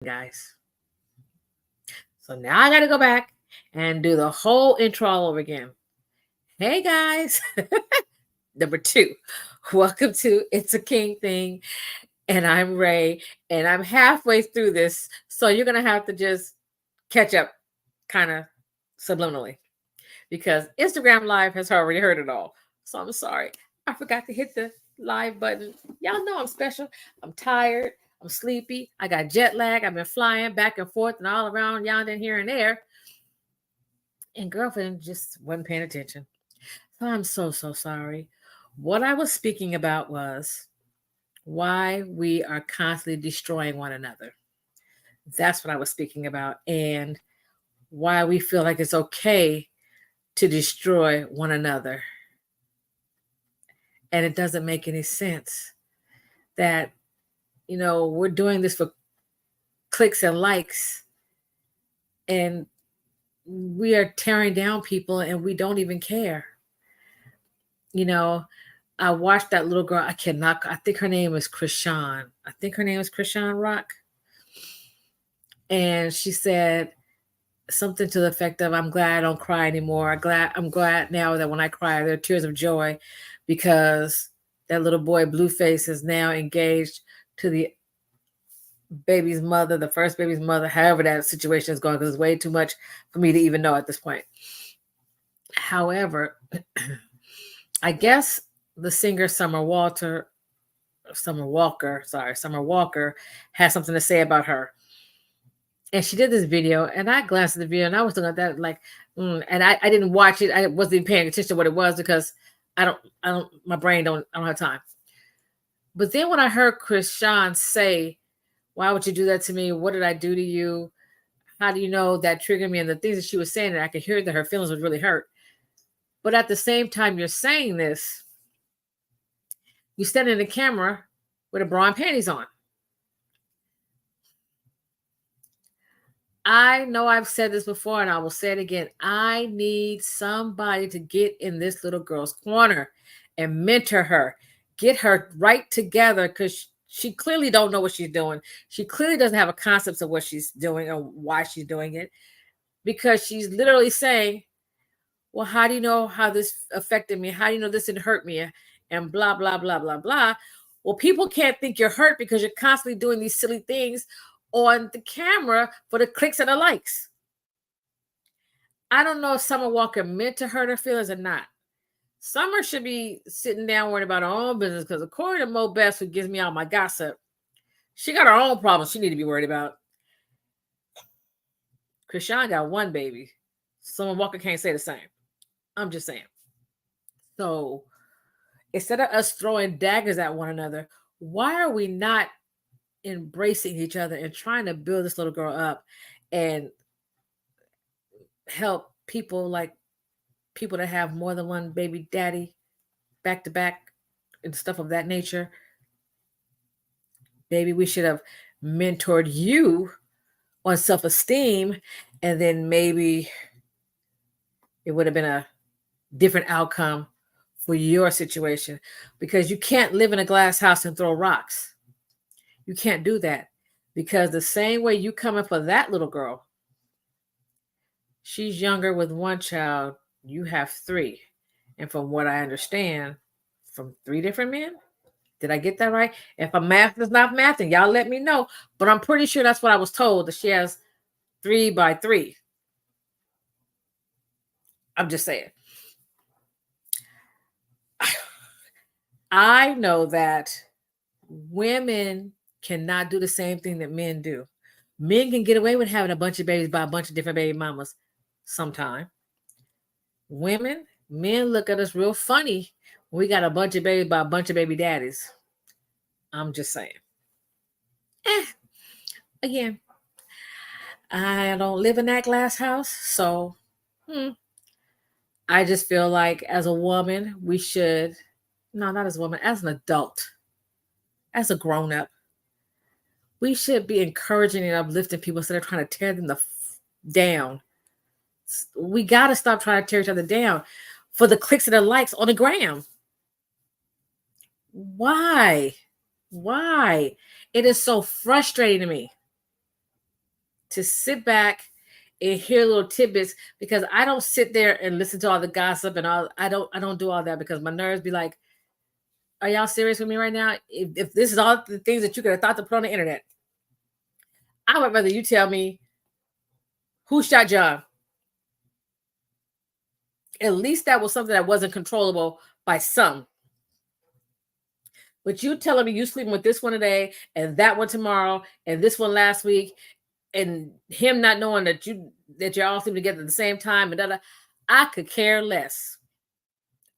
guys. So now I got to go back and do the whole intro all over again. Hey guys, number two, welcome to It's a King Thing. And I'm Ray, and I'm halfway through this. So you're going to have to just catch up kind of subliminally because Instagram Live has already heard it all. So I'm sorry. I forgot to hit the live button. Y'all know I'm special. I'm tired. I'm sleepy. I got jet lag. I've been flying back and forth and all around yonder and here and there. And girlfriend just wasn't paying attention. So I'm so sorry. What I was speaking about was why we are constantly destroying one another. That's what I was speaking about. And why we feel like it's okay to destroy one another. And it doesn't make any sense that, we're doing this for clicks and likes. And we are tearing down people and we don't even care. I watched that little girl. I think her name is Krishan. I think her name is Krishan Rock. And she said something to the effect of, I'm glad I don't cry anymore. I'm glad now that when I cry, there are tears of joy because that little boy Blueface is now engaged to the baby's mother, the first baby's mother, however that situation is going, because it's way too much for me to even know at this point. However, I guess the singer Summer Walker has something to say about her. And she did this video, and I glanced at the video, and I was looking at that like, and I didn't watch it. I wasn't even paying attention to what it was because my brain I don't have time. But then when I heard Krishan say, why would you do that to me? What did I do to you? How do you know that triggered me? And the things that she was saying, and I could hear that her feelings was really hurt. But at the same time you're saying this, you stand in the camera with a bra and panties on. I know I've said this before and I will say it again. I need somebody to get in this little girl's corner and mentor her, get her right together because she clearly don't know what she's doing. She clearly doesn't have a concept of what she's doing or why she's doing it because she's literally saying, well, how do you know how this affected me? How do you know this didn't hurt me? And blah, blah, blah, blah, blah. Well, people can't think you're hurt because you're constantly doing these silly things on the camera for the clicks and the likes. I don't know if Summer Walker meant to hurt her feelings or not. Summer should be sitting down worrying about her own business because according to Mo Best, who gives me all my gossip, she got her own problems she need to be worried about. Krishan got one baby. Summer Walker can't say the same. I'm just saying. So instead of us throwing daggers at one another, why are we not embracing each other and trying to build this little girl up and help people that have more than one baby daddy back to back and stuff of that nature? Maybe we should have mentored you on self-esteem, and then maybe it would have been a different outcome for your situation, because you can't live in a glass house and throw rocks. You can't do that, because the same way you coming for that little girl, she's younger with one child, you have three. And from what I understand, from three different men. Did I get that right? If a math is not mathing, y'all let me know. But I'm pretty sure that's what I was told, that she has 3 by 3. I'm just saying. I know that women cannot do the same thing that men do. Men can get away with having a bunch of babies by a bunch of different baby mamas sometime. Men look at us real funny when we got a bunch of babies by a bunch of baby daddies. I'm just saying. Again, I don't live in that glass house, so I just feel like as a woman, we should, no, not as a woman, as an adult, as a grown up, we should be encouraging and uplifting people instead of trying to tear them down. We got to stop trying to tear each other down for the clicks and the likes on the gram. Why? It is so frustrating to me. to sit back and hear little tidbits, because I don't sit there and listen to all the gossip and all. I don't do all that, because my nerves be like, are y'all serious with me right now? If this is all the things that you could have thought to put on the internet, I would rather you tell me who shot John. At least that was something that wasn't controllable by some. But you telling me you sleeping with this one today and that one tomorrow and this one last week, and him not knowing that you're all sleeping together at the same time, and I could care less.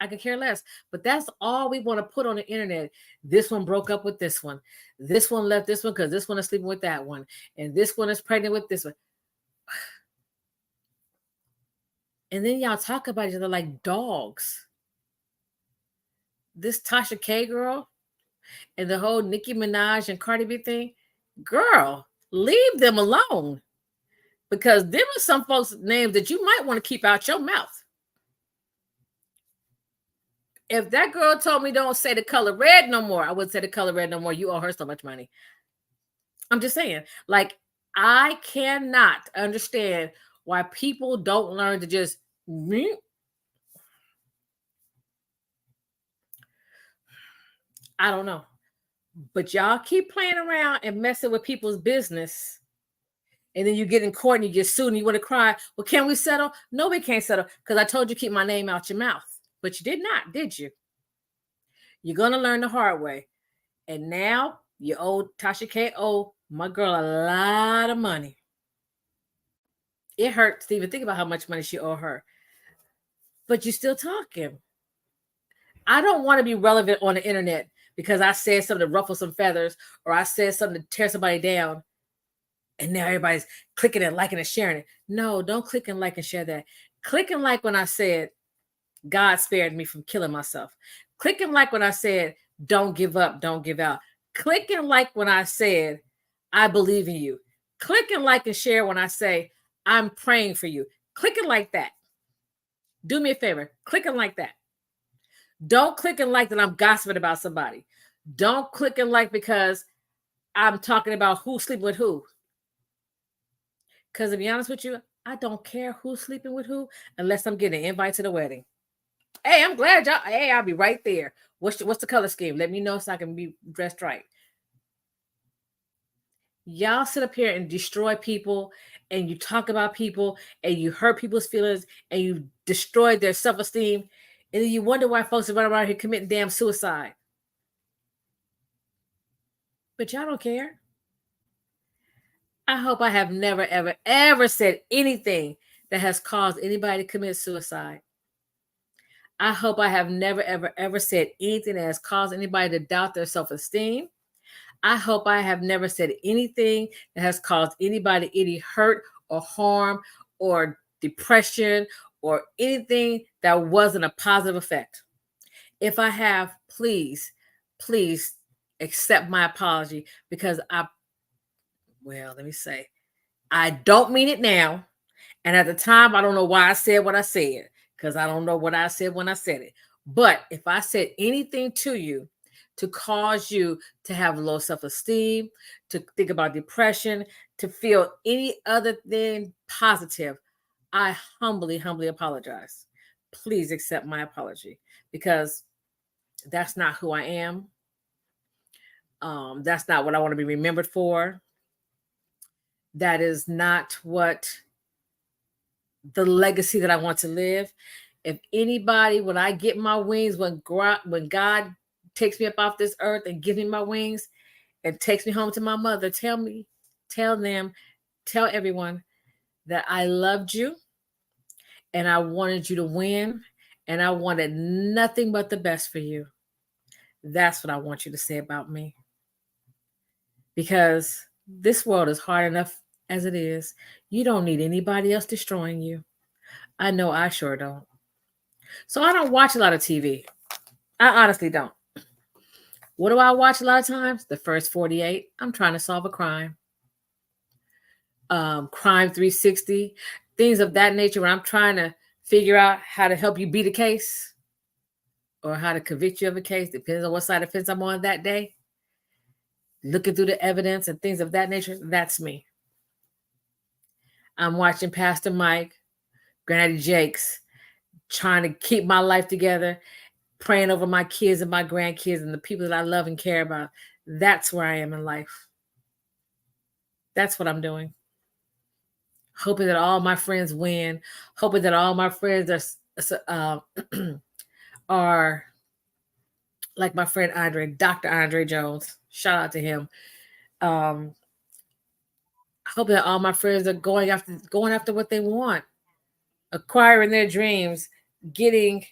I could care less. But that's all we want to put on the internet. This one broke up with this one. This one left this one because this one is sleeping with that one. And this one is pregnant with this one. And then y'all talk about each other like dogs. This Tasha K girl and the whole Nicki Minaj and Cardi B thing, girl, leave them alone. Because there are some folks' names that you might want to keep out your mouth. If that girl told me don't say the color red no more, I wouldn't say the color red no more. You owe her so much money. I'm just saying, like, I cannot understand why people don't learn to just I don't know. But y'all keep playing around and messing with people's business. And then you get in court and you get sued and you want to cry. Well, can we settle? No, we can't settle, because I told you keep my name out your mouth. But you did not, did you? You're going to learn the hard way. And now you owe Tasha K. owe my girl a lot of money. It hurts to even think about how much money she owe her. But you're still talking. I don't want to be relevant on the internet because I said something to ruffle some feathers, or I said something to tear somebody down, and now everybody's clicking and liking and sharing it. No, don't click and like and share that. Click and like when I said God spared me from killing myself. Click and like when I said don't give up, don't give out. Click and like when I said I believe in you. Click and like and share when I say I'm praying for you. Click and like that. Do me a favor. Click and like that. Don't click and like that I'm gossiping about somebody. Don't click and like because I'm talking about who's sleeping with who. Because to be honest with you, I don't care who's sleeping with who unless I'm getting an invite to the wedding. Hey, I'm glad y'all. Hey, I'll be right there. What's the color scheme? Let me know so I can be dressed right. Y'all sit up here and destroy people, and you talk about people, and you hurt people's feelings, and you destroy their self-esteem, and then you wonder why folks are running around here committing damn suicide. But y'all don't care. I hope I have never, ever, ever said anything that has caused anybody to commit suicide. I hope I have never, ever, ever said anything that has caused anybody to doubt their self-esteem. I hope I have never said anything that has caused anybody any hurt or harm or depression or anything that wasn't a positive effect. If I have, please accept my apology, because let me say, I don't mean it now. And at the time, I don't know why I said what I said, because I don't know what I said when I said it. But if I said anything to you to cause you to have low self-esteem, to think about depression, to feel any other thing positive, I humbly apologize. Please accept my apology, because that's not who I am. That's not what I want to be remembered for. That is not what the legacy that I want to live. If anybody, when I get my wings, when God takes me up off this earth and gives me my wings and takes me home to my mother, tell everyone that I loved you and I wanted you to win and I wanted nothing but the best for you. That's what I want you to say about me. Because this world is hard enough as it is. You don't need anybody else destroying you. I know I sure don't. So I don't watch a lot of TV. I honestly don't. What do I watch a lot of times? The First 48. I'm trying to solve a crime. Crime 360. Things of that nature, when I'm trying to figure out how to help you beat a case or how to convict you of a case, depends on what side of the fence I'm on that day. Looking through the evidence and things of that nature, that's me. I'm watching Pastor Mike, Granny Jakes, trying to keep my life together, praying over my kids and my grandkids and the people that I love and care about. That's where I am in life. That's what I'm doing. Hoping that all my friends win. Hoping that all my friends are like my friend Andre, Dr. Andre Jones. Shout out to him. Hoping that all my friends are going after what they want, acquiring their dreams, getting,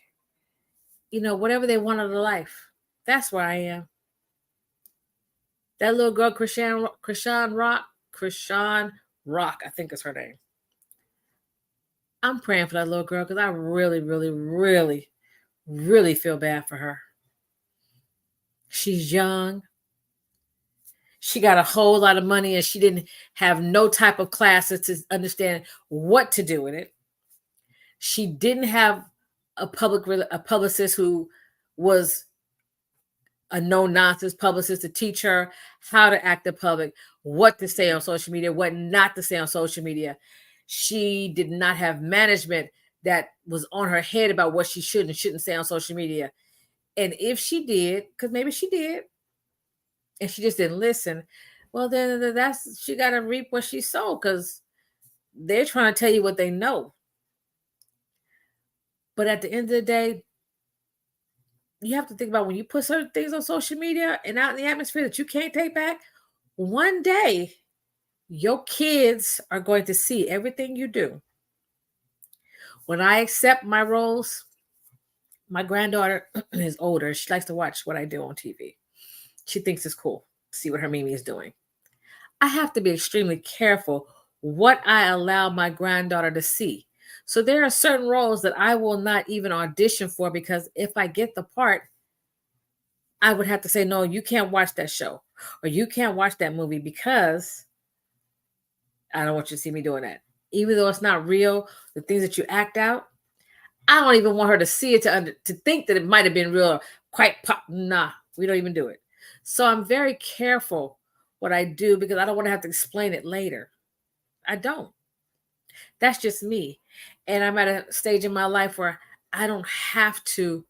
whatever they want out of life. That's where I am. That little girl, Krishan Rock, I think is her name. I'm praying for that little girl because I really, really, really, really feel bad for her. She's young. She got a whole lot of money and she didn't have no type of classes to understand what to do with it. She didn't have a publicist who was a no-nonsense publicist to teach her how to act in public, what to say on social media, what not to say on social media. She did not have management that was on her head about what she should and shouldn't say on social media. And if she did, because maybe she did, and she just didn't listen, well, then she got to reap what she sowed because they're trying to tell you what they know. But at the end of the day, you have to think about when you put certain things on social media and out in the atmosphere that you can't take back, one day your kids are going to see everything you do. When I accept my roles, my granddaughter is older. She likes to watch what I do on TV. She thinks it's cool to see what her Mimi is doing. I have to be extremely careful what I allow my granddaughter to see. So there are certain roles that I will not even audition for because if I get the part, I would have to say, no, you can't watch that show or you can't watch that movie because I don't want you to see me doing that. Even though it's not real, the things that you act out, I don't even want her to see it to think that it might have been real or quite pop. Nah, we don't even do it. So I'm very careful what I do because I don't want to have to explain it later. I don't. That's just me. And I'm at a stage in my life where I don't have to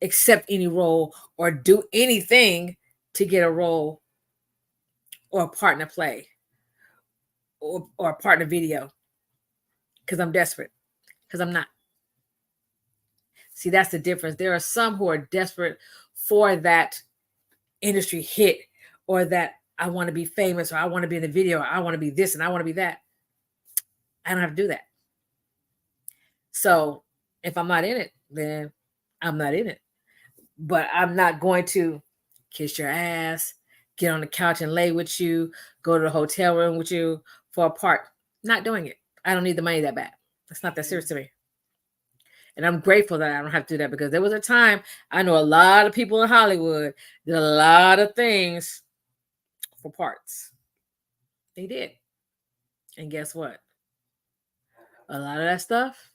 accept any role or do anything to get a role or a partner play or a partner video because I'm desperate, because I'm not. See, that's the difference. There are some who are desperate for that industry hit or that I want to be famous or I want to be in the video or I want to be this and I want to be that. I don't have to do that. So if I'm not in it, then I'm not in it. But I'm not going to kiss your ass, get on the couch and lay with you, go to the hotel room with you for a part. Not doing it. I don't need the money that bad. It's not that serious to me. And I'm grateful that I don't have to do that because there was a time I know a lot of people in Hollywood did a lot of things for parts. They did. And guess what? A lot of that stuff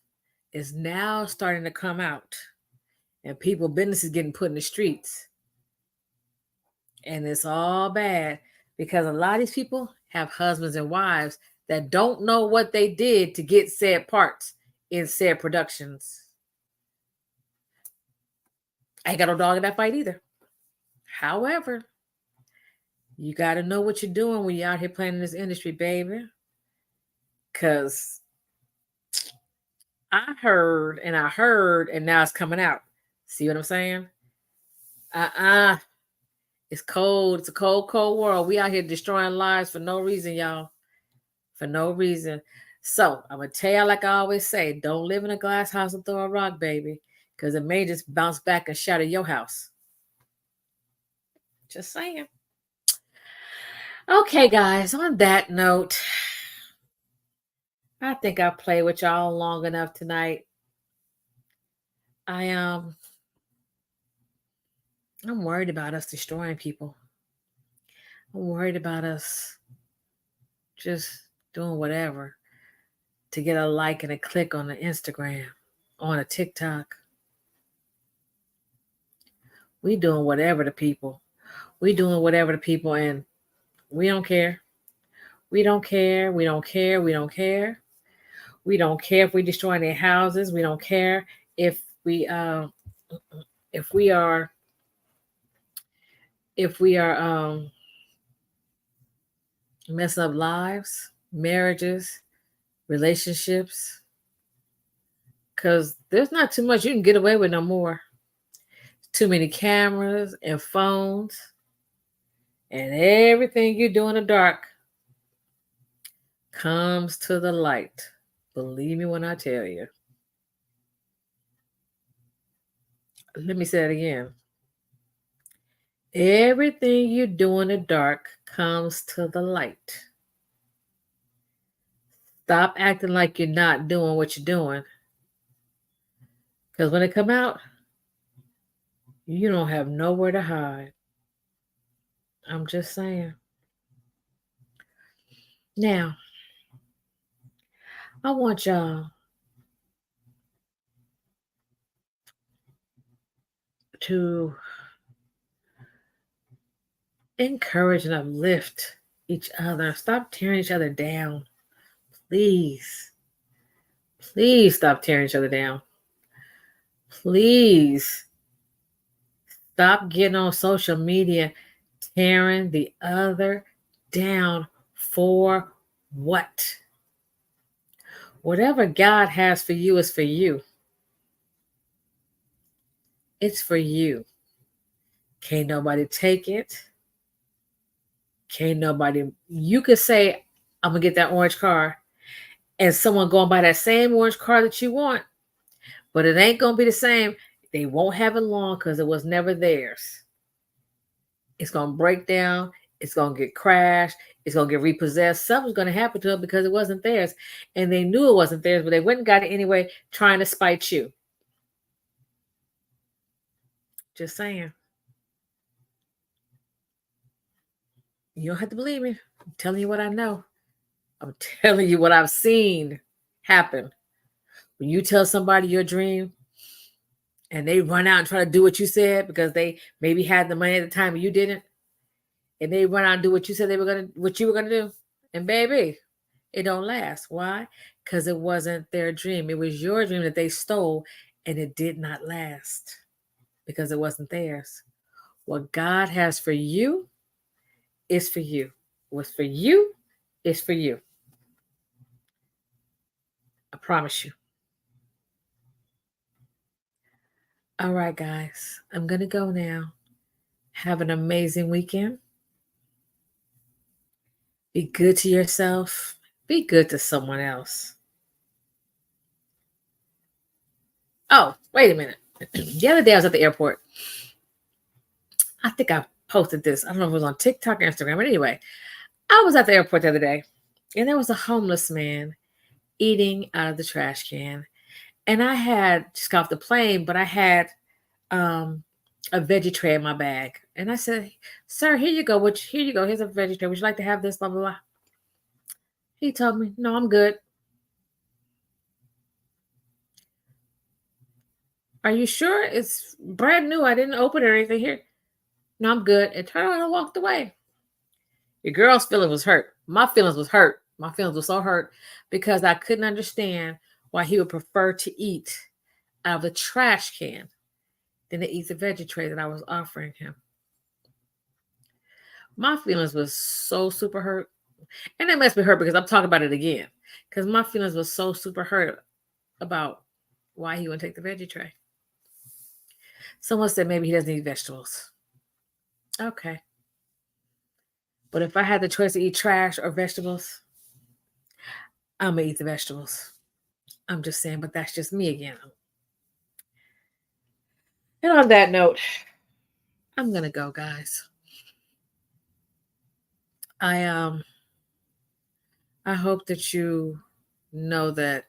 is now starting to come out. And business is getting put in the streets. And it's all bad because a lot of these people have husbands and wives that don't know what they did to get said parts in said productions. I ain't got no dog in that fight either. However, you got to know what you're doing when you're out here playing in this industry, baby. Because I heard, and now it's coming out. See what I'm saying? It's cold. It's a cold, cold world. We out here destroying lives for no reason, y'all. For no reason. So I'm going to tell y'all like I always say, don't live in a glass house and throw a rock, baby. Because it may just bounce back and shatter your house. Just saying. Okay, guys, on that note, I think I've played with y'all long enough tonight. I'm worried about us destroying people. I'm worried about us just doing whatever to get a like and a click on the Instagram, on a TikTok. We doing whatever to people. We doing whatever to people and we don't care. We don't care. We don't care. We don't care. We don't care if we destroy their houses. We don't care if we if we are if we are messing up lives, marriages, relationships. Because there's not too much you can get away with no more. Too many cameras and phones, and everything you do in the dark comes to the light. Believe me when I tell you. Let me say it again. Everything you do in the dark comes to the light. Stop acting like you're not doing what you're doing. Because when it come out, you don't have nowhere to hide. I'm just saying. Now, I want y'all to encourage and uplift each other. Stop tearing each other down. Please. Please stop tearing each other down. Please stop getting on social media tearing the other down for what? Whatever God has for you is for you. It's for you. Can't nobody take it. Can't nobody. You could say, I'm going to get that orange car, and someone going buy that same orange car that you want, but it ain't going to be the same. They won't have it long because it was never theirs. It's going to break down. It's going to get crashed. It's going to get repossessed. Something's going to happen to it because it wasn't theirs. And they knew it wasn't theirs, but they went and got it anyway, trying to spite you. Just saying. You don't have to believe me. I'm telling you what I know. I'm telling you what I've seen happen. When you tell somebody your dream and they run out and try to do what you said because they maybe had the money at the time and you didn't, and they run out and do what you said what you were gonna do, and baby, it don't last. Why? Because it wasn't their dream. It was your dream that they stole, and it did not last because it wasn't theirs. What God has for you is for you. What's for you is for you. I promise you. All right, guys, I'm gonna go now. Have an amazing weekend. Be good to yourself. Be good to someone else. Oh, wait a minute. The other day I was at the airport. I think I posted this. I don't know if it was on TikTok or Instagram, but anyway, I was at the airport the other day and there was a homeless man eating out of the trash can. And I had just got off the plane, but I had a veggie tray in my bag. And I said, "Sir, here you go. Here you go. Here's a veggie tray. Would you like to have this? Blah, blah, blah." He told me, "No, I'm good." "Are you sure? It's brand new. I didn't open it or anything here." "No, I'm good." And turned around and walked away. Your girl's feeling was hurt. My feelings was hurt. My feelings were so hurt because I couldn't understand why he would prefer to eat out of the trash can than to eat the veggie tray that I was offering him. My feelings was so super hurt. And that makes me hurt because I'm talking about it again. Because my feelings was so super hurt about why he wouldn't take the veggie tray. Someone said maybe he doesn't eat vegetables. Okay. But if I had the choice to eat trash or vegetables, I'm going to eat the vegetables. I'm just saying, but that's just me again. And on that note, I'm going to go, guys. I hope that you know that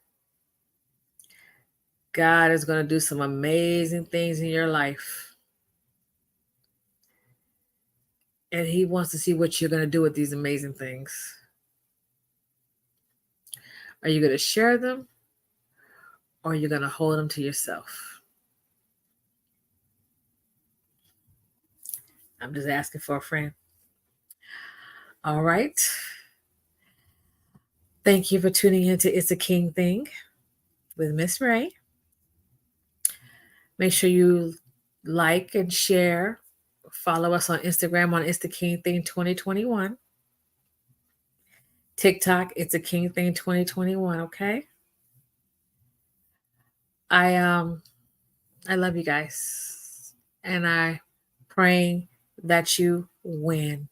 God is going to do some amazing things in your life. And he wants to see what you're going to do with these amazing things. Are you going to share them or are you going to hold them to yourself? I'm just asking for a friend. All right. Thank you for tuning into It's a King Thing with Miss Ray. Make sure you like and share. Follow us on Instagram on It's the King Thing 2021. TikTok, It's a King Thing 2021. Okay. I love you guys, and I praying that you win.